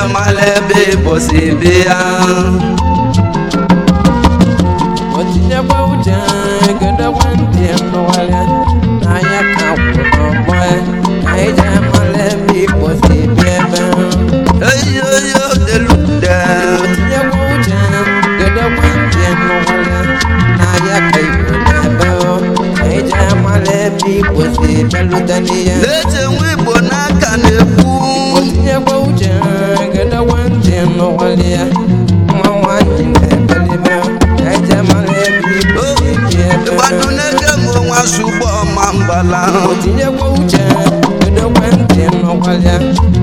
malebe posibia Otinye kwa uja gada wandi nwale na ya ka wo boy aija malebe posibia ba yo deluda Otinye kwa uja gada wandi nwale na ya ka wo ba aija malebe posibia ludania leje wibo n'aka na-ekwu Otinye kwa uja gada wandi nwale mwa ndebelebe aija malebe posibia Ibadu nege mo nwa subo ma mbala Otinye kwa uche Kedo kwente n'ọkwalịa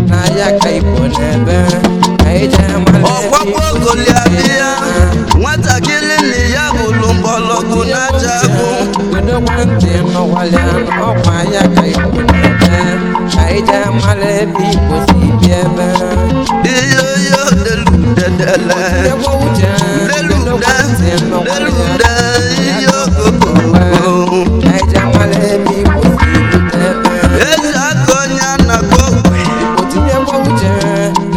Na ya ka ipo n'ebe Aija male ọkwakwa Goliath nwatakịrị na ya bụrụ mgbọrọgwụ n'aja agwụ Kedo kwente n'ọkwalịa N'ọkwa ya ka ipo n'ebe Aija male bi ipo si bi ebe iyo deludedele Otinye kwa uche Kedo kwente n'ọkwalịa iyo koko Aija male bi ipo si bi ebe ezi aka onye anakọ Otinye kwa uche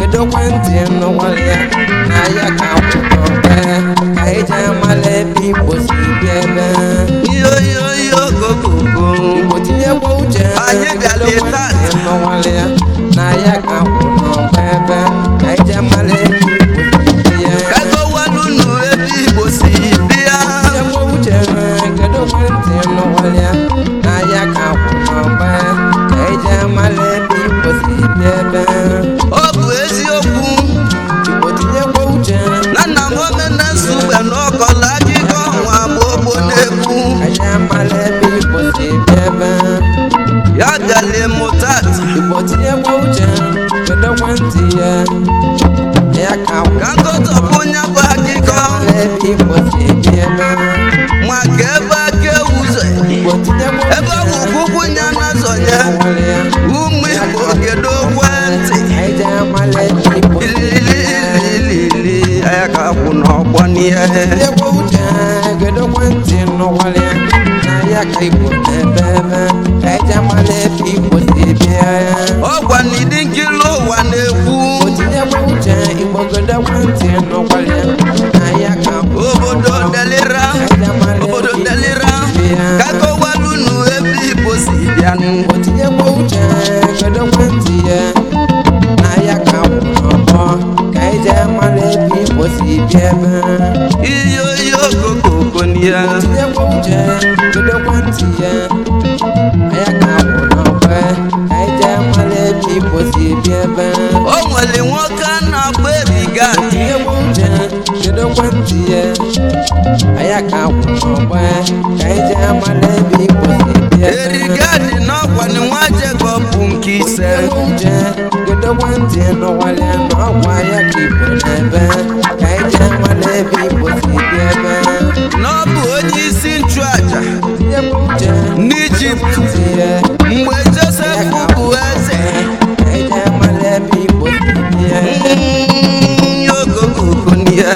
Kedo kwente n'ọkwalịa Na ya ka akwụkwọ Aija male bi ipo si bi ebe iyo koko Otinye kwa uche Anyị bịara taa. n'ọnwalịa Na ya ka akwụkwọ ebe Aija male bi ipo si bi ya kagowalunu ebe Igbo si bịa Otinye kwa uche Kedo kwente n'ọnwalịa Na ya ka akwụkwọ Aija male bi ipo si bi ebe ọ bụ eziokwu Otinye kwa uche na nna m omena nsugbe n'ọkọla akụkọ nwa gbogbo na-ekwu Aija male bi ipo si bi ebe ya bịala mụtata Otinye kwa uche Kedo kwente ya ka ka nkọtọpụ onye bụ akụkọ male bi ipo si bi ebe maka ebe aka ewuzo Otinye kwa ebe ọ bụ ụkwụkwụ ya na-azọnye n'ọnwalịa ụmụ Igbo kedu ekwentị Aija male bi ipo si bi ilililili anya ka kwụ n'ọgbọ n'ihe Otinye kwa uche Kedo kwente n'ọnwalịa Na ya ka ipo n'ebe ebe Aija male bi ipo si bi ọgwa na ịdị nkiri ụwa na-ekwu Otinye kwa uche Igbo Kedo kwente n'ọnwalịa Na ya ka obodo delira Aija male obodo bi ipo delira si bi ka kọwalunu ebe Igbo si bịanụ Otinye kwa uche Kedo kwente Na ya ka ọgbọ Ka Aija male bi ipo si bi ebe iyo kokoko n'ihe Otinye kwa uche Kedo kwente ya ka n'ọgbe Ka Aija male bi ipo si bi ebe o nwere nwoke a na-agba ebiga Otinye kwa uche Kedo kwente ya ka n'ọgbe Ka Aija male bi ipo si bi ebe erigadi n'ọkwa na nwa Jacob nke ise uche Kedo kwente n'ọnwalịa n'ọgwa ya ka ipo n'ebe Ka Aija male bi ipo si bi ebe na ọ bụ onye isi nchụaja Otinye kwa uche n'Ijipt mgbe Josef bụ eze Ka Aija male bi ipo si bi ebe iyo kokoko n'ihe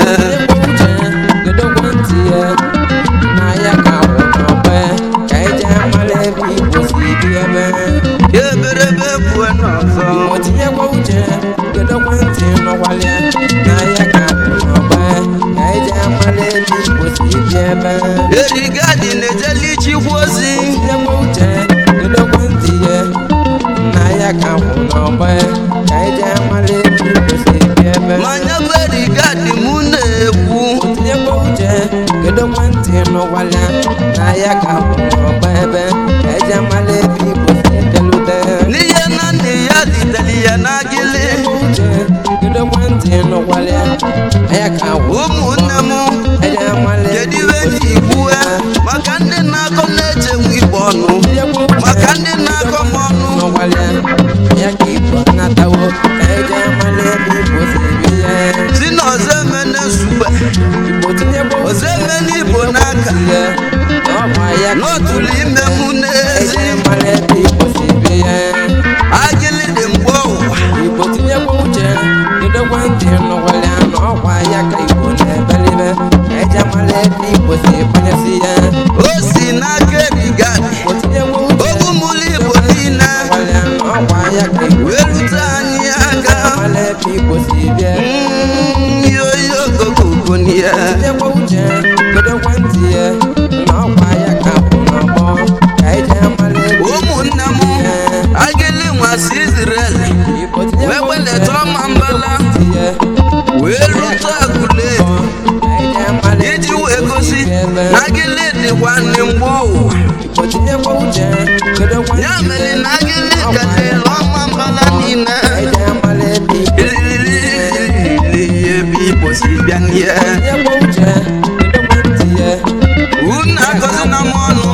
Kedo kwente Na ya ka n'ọgbe Ka Aija male bi ipo si bi ebe ya eberebe pụọ n'ọzọ Otinye kwa uche Kedo kwente n'ọnwalịa Na ya ka n'ọgbe Ka Aija male bi ipo si bi ebe erigadi na-ejeli chikwa ozi Otinye kwa uche Kedo kwente Na ya ka n'ọgbe Ka Aija male bi ipo si bi ebe ma nya bụ erigadi mụ na-ekwu Otinye kwa uche Kedo kwente n'ọnwalịa Na ya ka n'ọgbe ebe Ka Aija male bi ipo si delute n'ihe na nne ya zitere ya n'agịlị uche Kedo kwente n'ọnwalịa Na ya ka ụmụnne m Aija male kedu iwe ji igbue maka ndị na-akọ na-eche nwe Igbo ọnụ maka ndị na-akọ m ọnụ n'ọnwalịa Ya ka ipo natawo Ka Aija male bi ipo si bi ya si na ọzọ emene nsugbe Otinye kwa ọzọ emene Igbo n'aka n'ọgwa ya ka n'otulu ime mụ n'ezi Aija male bi ipo si bi ya agịlị dị mgbe ụwa Igbo tinyekwa uche Kedo kwente n'ọnwalịa n'ọgwa ya ka Igbo na-ebelibe Ka Aija male bi ipo si banyesi ya o si n'aka erigadi Igbo tinyekwa uche m ọnụ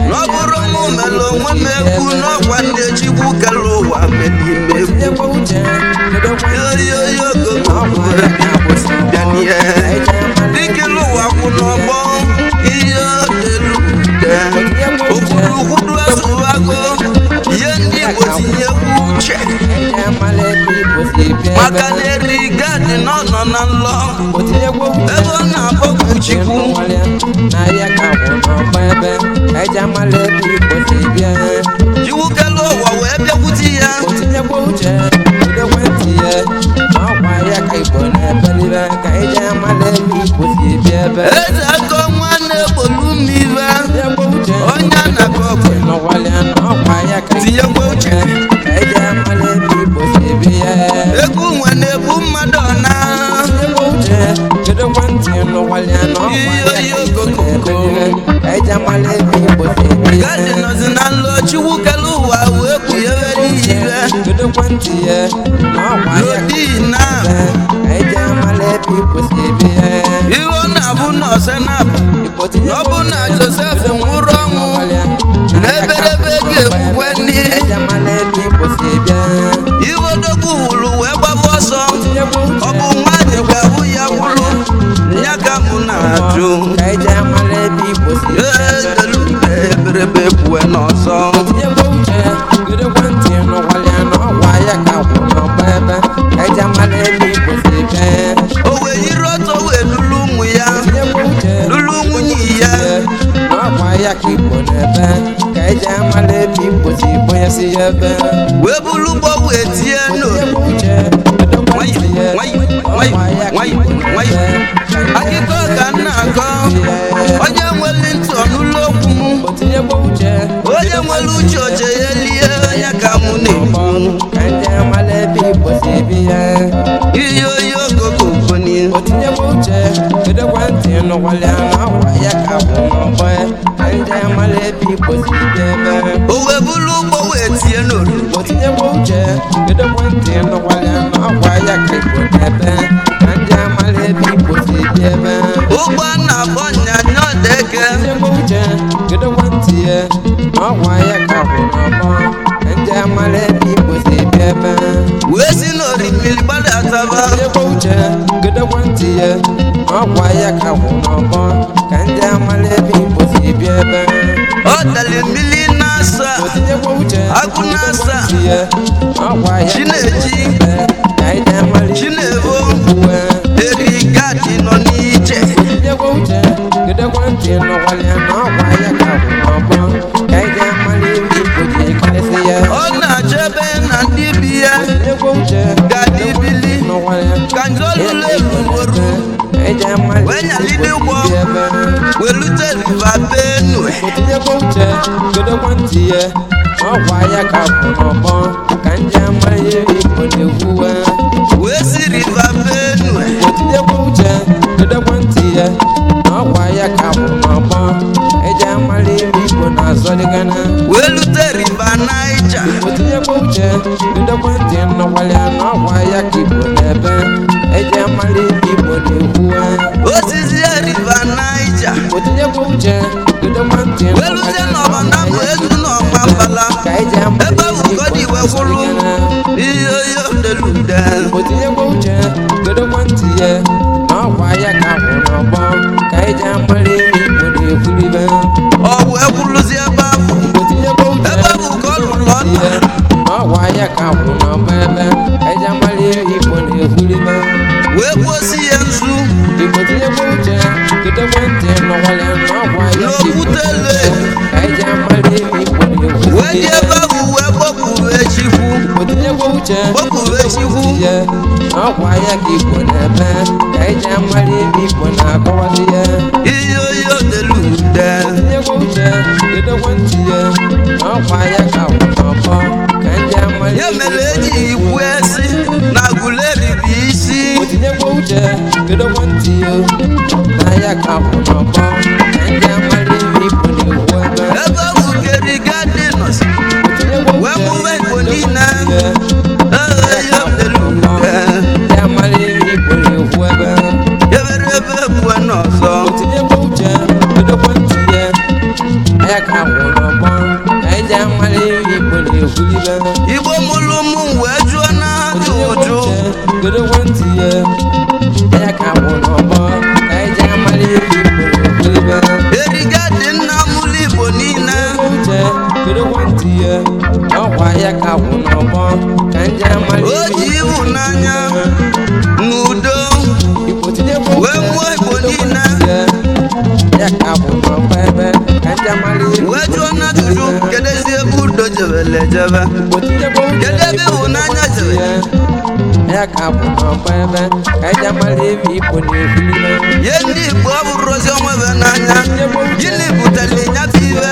na ọ bụrụ mụ mere onwe m ekwu n'ọkwa ndị Chukwu kere ụwa mere imegwu yoyoyo gogogobianie dịkịrị ụwa kwụ n'ọgbọ ihe odelude okwurukwuru asụwago ihe ndị Igbo tinyekwu uche maka na eriga dị n'ọnọ na nlọ ebe ọ na-akpọkwu Chukwu Chukwu kelu ụwa wee bịakwute ya eze aka ọnwa na-egbolu mmiri onye na-akọ tinyekwa uche egwu nwe na-ebu mmadụ ọna ihe okokoko gadị nọzi na nlọ Chukwu kelu ụwa wee kpughere ihe n'odi na ihe ọ na-abụ nọọsụ na-abụ na ọ bụ na Josef nwụrụ ọnwụ na eberebe ga-ekwukwe n'ihe odogwu wuru wee gbaba ọsọ ọ bụ nwaanyị ga-ahụ ya wụrụ ya ka mụ na-ajụ eberebe kwue n'ọsọ o wee yiri ọtọ wee lulu ụmụ ya lulu nwunye ya wee bulu ụgbọ wee tie akụkọ ka m na-akọ onye nwere ntị ọnụlụ okwu m onye nwere uche oche ya lie ya ka mụ na-ekwu ihe oyi okokokoni o wee bulu ụgbọ wee tie n'olu ụgbọ na-akpọ nyanya ọdeke wee si n'orimiri gbadataba ọ tali mmiri na-asa agụ na-asa Chineji Chinevo erigadi nọ n'ije ọ na-achebe na ndị bi ya gadibili ka njọlụlụ elugboro wee nyalide ụgbọ welute riva Benue wee si riva Benue wee lute riva Niger osizie riva Niger wee lute n'ọbana bụ ezu n'ọma mbala ebe ụkọdị wee kwụrụ ihe oyi odelude ọ wee kwụrụzie ebe ahụ ebe bụ ka ọ lụrụ ọta wee gbuosi ya nzu n'okwute elu wee dị ebe ahụ wee gbọkwuru Echikwu ihe oyi odelude ya mere eji ikwu esi na Aguleri bụ isi ebe ọ bụ kerigadi nọsi wee mụwe Igbo niile ebe n'ọzọ ya ka wụ n'ọgbọ ka eji amara igbo na-ekwulibe igbo mụrụ ụmụ wee jụọ na ajụjụ godo nwantị ya ka wụ n'ọgbọ ka eji amara igbo na-ekwulibe eriga dị nna mụrụ igbo niile godo nwantị ọkwa ya ka wụ n'ọgbọ ka nje amara o ji ịhụnanya n'udo wee mụọ igbo niile ya ka wụ n'ọgbọ ebe ka nje amara wee jụọ na ajụjụ kedu ezi ebe udo jebele jebe kedu ebe ịhụnanya jebe ya ka bụ n'ọgbọ ebe ka eji amara ebe igbo na-ekwulibe ye ndị igbo ọ bụrụ ozi onwebe n'anya gịnị butere ịnyafe iwe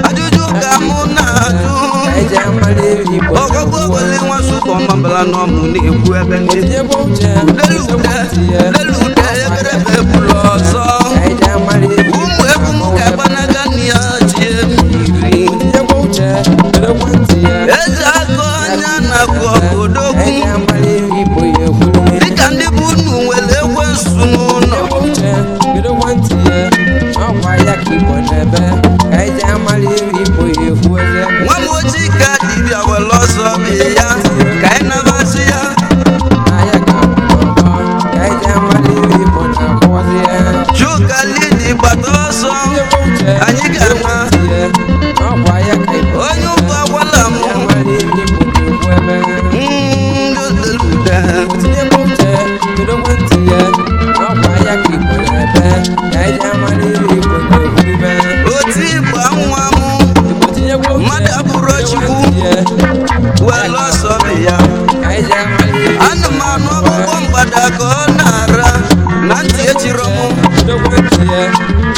ajụjụ ka mụ na-ajụ ka eji amara ebe igbo ọgọgụ ogole nwa sụtọ mabala n'ọmụ na-ekwu ebe ndị ebe uche lelude eberebe bụrụ ọzọ ka eji amara ebe ụmụ egwu m ka gbanaga na ya ji ebiri ebe uche ekwentị ya eze aka ọnya na-akụ ọbodogwu eji amara ebe igbo ya ekwulibe dịka ndị bụ unu nwere ekwensu n'ụlọ ebe uche ekwentị ya ọkwa ya ka igbo na-ebe ka eji amara ebe igbo ya ekwu eze nwa m ojii ka dibịa were ọsọ bi ya ka anyị nabasị ya ya ka bụ n'ọgbọ ka eji amara ebe igbo na-akwụzi ya chuka lidi gbata ọsọ anyị ga-ama ọkwa ya ka igbo onye ụgbọ agwala m amara ebe igbo na-ekwu ebe ndodelude ebe uche ekwentị ya ọkwa ya ka igbo na-ebe ka eji amara ebe igbo na-ekwulibe otu ịgba nwa m mmadụ abụrụ chukwu were ọsọ bi ya ka eji amara ebe anụmanụ ọgbụgbọ mgbada ka ọ na-ara na ntị echiro m ekwentị ya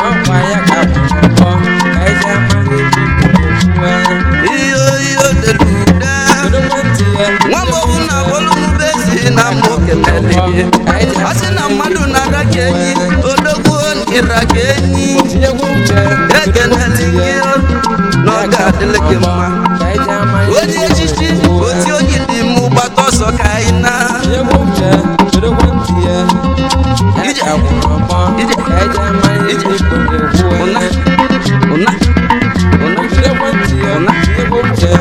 ọkwa ya ka bụ n'ọgbọ ka eji amara ebe igbo na-ekwu iyo delude ekwentị ya nwa m ọbụ na bọlụmube si na m okenele gị ọ sị na mmadụ na-ara ka enyi odogwu ịra ka enyi ebe uche ekenele gị na ọ ga-adịrị gị mma ka eji amara onye echichi oti ogidi m gbata ọsọ ka anyị na ebe uche ekwentị ya ka bụ n'ọgbọ ka eji amara ebe igbo na-ekwu ụna ụna ụna ekwentị ya ebe uche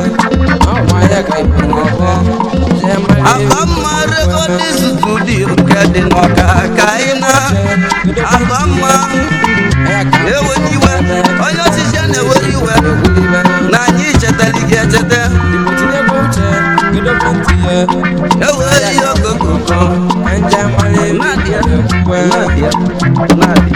ọkwa ya ka igbo na-ebe eji amara ebe Abamma rekọdị studio nke dị n'ọka ka anyị na Abamma ewere iwe onye ọchịchị na-ewere iwe na anyị chetara gị echeta ewere ihe okokoko na-adịa na-adịa na-adịa